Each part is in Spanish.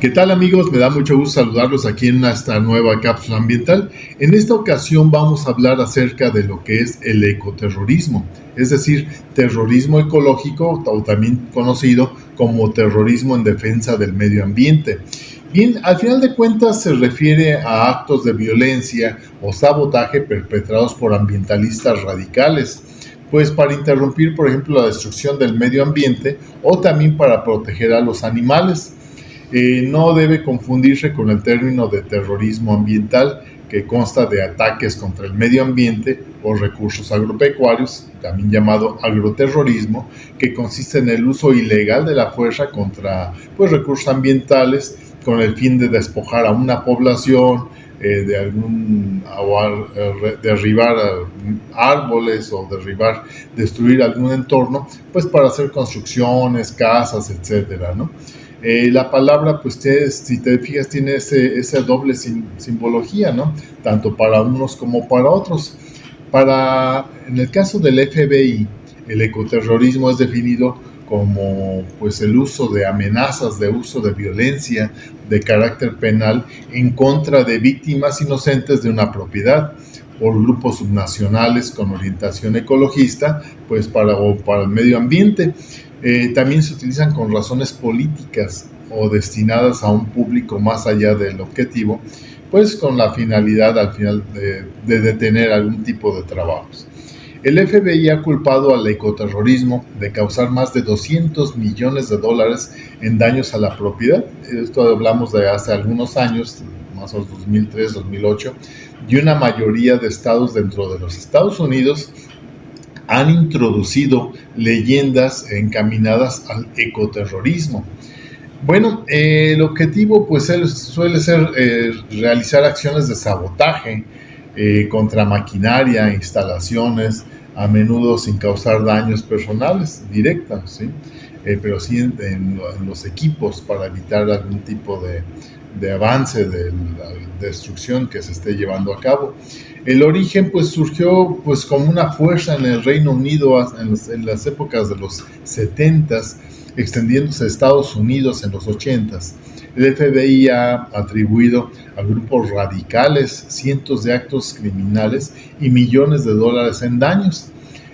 ¿Qué tal amigos? Me da mucho gusto saludarlos aquí en esta nueva cápsula ambiental. En esta ocasión vamos a hablar acerca de lo que es el ecoterrorismo, es decir, terrorismo ecológico o también conocido como terrorismo en defensa del medio ambiente. Bien, al final de cuentas se refiere a actos de violencia o sabotaje perpetrados por ambientalistas radicales, pues para interrumpir, por ejemplo, la destrucción del medio ambiente o también para proteger a los animales. No debe confundirse con el término de terrorismo ambiental, que consta de ataques contra el medio ambiente o recursos agropecuarios, también llamado agroterrorismo, que consiste en el uso ilegal de la fuerza contra recursos ambientales con el fin de despojar a una población, derribar árboles o destruir algún entorno, pues para hacer construcciones, casas, etcétera, ¿no? La palabra, pues, si te fijas, tiene esa doble simbología, ¿no? Tanto para unos como para otros. En el caso del FBI, el ecoterrorismo es definido como pues el uso de amenazas, de uso de violencia de carácter penal en contra de víctimas inocentes de una propiedad por grupos subnacionales con orientación ecologista, pues para el medio ambiente. También se utilizan con razones políticas o destinadas a un público más allá del objetivo, pues con la finalidad al final de detener algún tipo de trabajos. El FBI ha culpado al ecoterrorismo de causar más de 200 millones de dólares en daños a la propiedad. Esto hablamos de hace algunos años, más o menos 2003, 2008, y una mayoría de estados dentro de los Estados Unidos han introducido leyendas encaminadas al ecoterrorismo. Bueno, el objetivo pues suele ser realizar acciones de sabotaje contra maquinaria, instalaciones, a menudo sin causar daños personales directos, ¿sí? Pero sí en los equipos para evitar algún tipo de avance de la destrucción que se esté llevando a cabo. El origen pues surgió pues como una fuerza en el Reino Unido en las épocas de los 70s, extendiéndose a Estados Unidos en los 80s. El FBI ha atribuido a grupos radicales cientos de actos criminales y millones de dólares en daños.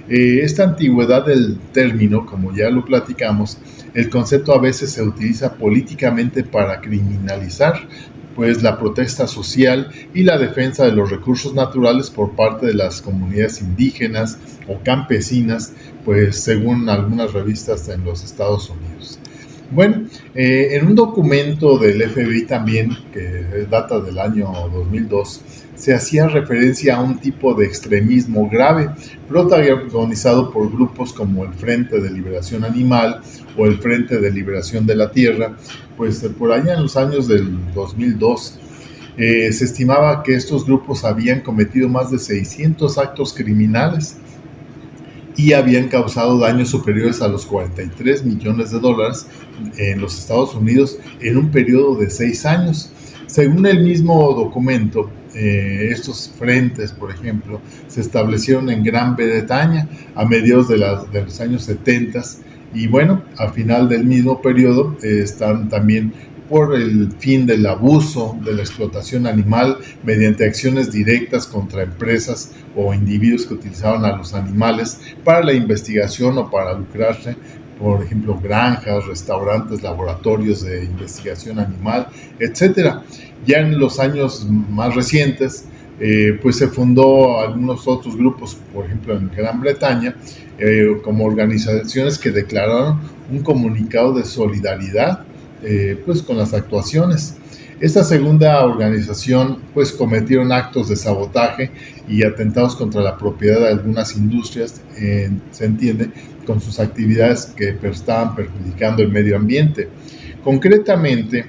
Esta antigüedad del término, como ya lo platicamos, el concepto a veces se utiliza políticamente para criminalizar pues la protesta social y la defensa de los recursos naturales por parte de las comunidades indígenas o campesinas, pues según algunas revistas en los Estados Unidos. Bueno, en un documento del FBI también, que data del año 2002, se hacía referencia a un tipo de extremismo grave, protagonizado por grupos como el Frente de Liberación Animal o el Frente de Liberación de la Tierra, pues por allá en los años del 2002. Se estimaba que estos grupos habían cometido más de 600 actos criminales y habían causado daños superiores a los 43 millones de dólares en los Estados Unidos en un periodo de 6 años. Según el mismo documento, estos frentes, por ejemplo, se establecieron en Gran Bretaña a mediados de los años 70 y bueno, al final del mismo periodo están también por el fin del abuso, de la explotación animal mediante acciones directas contra empresas o individuos que utilizaban a los animales para la investigación o para lucrarse, por ejemplo, granjas, restaurantes, laboratorios de investigación animal, etcétera. Ya en los años más recientes, pues se fundó algunos otros grupos, por ejemplo en Gran Bretaña, como organizaciones que declararon un comunicado de solidaridad pues con las actuaciones. Esta segunda organización pues cometieron actos de sabotaje y atentados contra la propiedad de algunas industrias, se entiende, con sus actividades que estaban perjudicando el medio ambiente. Concretamente,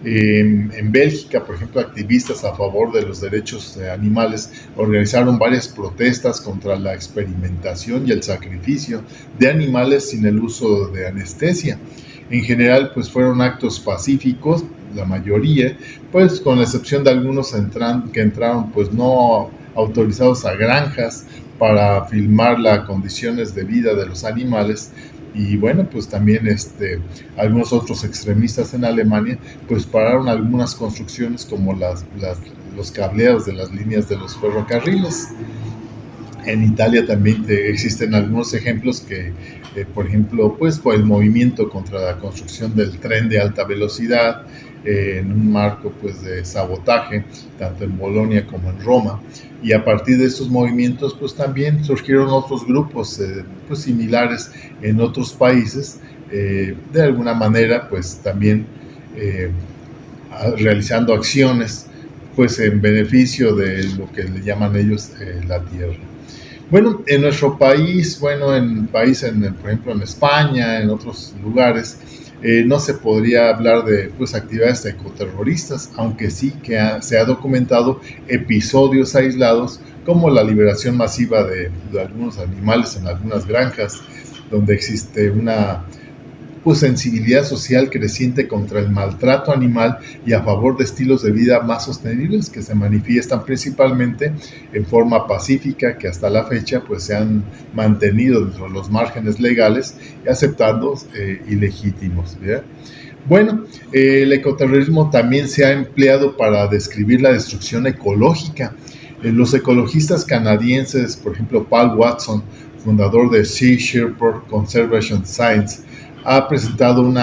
en Bélgica, por ejemplo, activistas a favor de los derechos animales organizaron varias protestas contra la experimentación y el sacrificio de animales sin el uso de anestesia. En general, pues fueron actos pacíficos, la mayoría, pues con la excepción de algunos que entraron pues no autorizados a granjas para filmar las condiciones de vida de los animales, y bueno, pues también algunos otros extremistas en Alemania pues pararon algunas construcciones como los cableados de las líneas de los ferrocarriles. En Italia también existen algunos ejemplos que, por ejemplo, pues por el movimiento contra la construcción del tren de alta velocidad, en un marco pues de sabotaje, tanto en Bolonia como en Roma. Y a partir de estos movimientos, pues también surgieron otros grupos pues similares en otros países, de alguna manera, pues también realizando acciones pues en beneficio de lo que le llaman ellos la tierra. Bueno, en nuestro país, bueno, por ejemplo, en España, en otros lugares, no se podría hablar de pues, actividades ecoterroristas, aunque sí que se ha documentado episodios aislados como la liberación masiva de algunos animales en algunas granjas, donde existe una pues sensibilidad social creciente contra el maltrato animal y a favor de estilos de vida más sostenibles que se manifiestan principalmente en forma pacífica, que hasta la fecha pues se han mantenido dentro de los márgenes legales y aceptados ilegítimos, ¿verdad? Bueno, el ecoterrorismo también se ha empleado para describir la destrucción ecológica. Los ecologistas canadienses, por ejemplo, Paul Watson, fundador de Sea Shepherd Conservation Science, ha presentado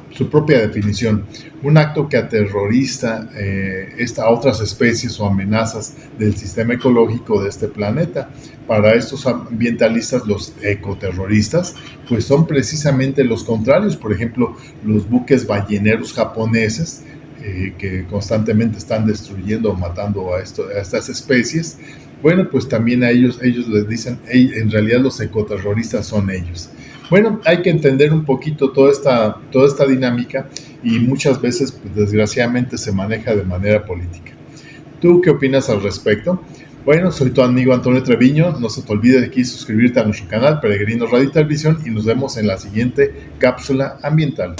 su propia definición, un acto que aterroriza a otras especies o amenazas del sistema ecológico de este planeta. Para estos ambientalistas, los ecoterroristas, pues son precisamente los contrarios. Por ejemplo, los buques balleneros japoneses, que constantemente están destruyendo o matando a estas especies. Bueno, pues también a ellos les dicen, en realidad los ecoterroristas son ellos. Bueno, hay que entender un poquito toda esta dinámica y muchas veces, pues, desgraciadamente, se maneja de manera política. ¿Tú qué opinas al respecto? Bueno, soy tu amigo Antonio Treviño. No se te olvide de aquí suscribirte a nuestro canal Peregrinos Radio y Televisión y nos vemos en la siguiente cápsula ambiental.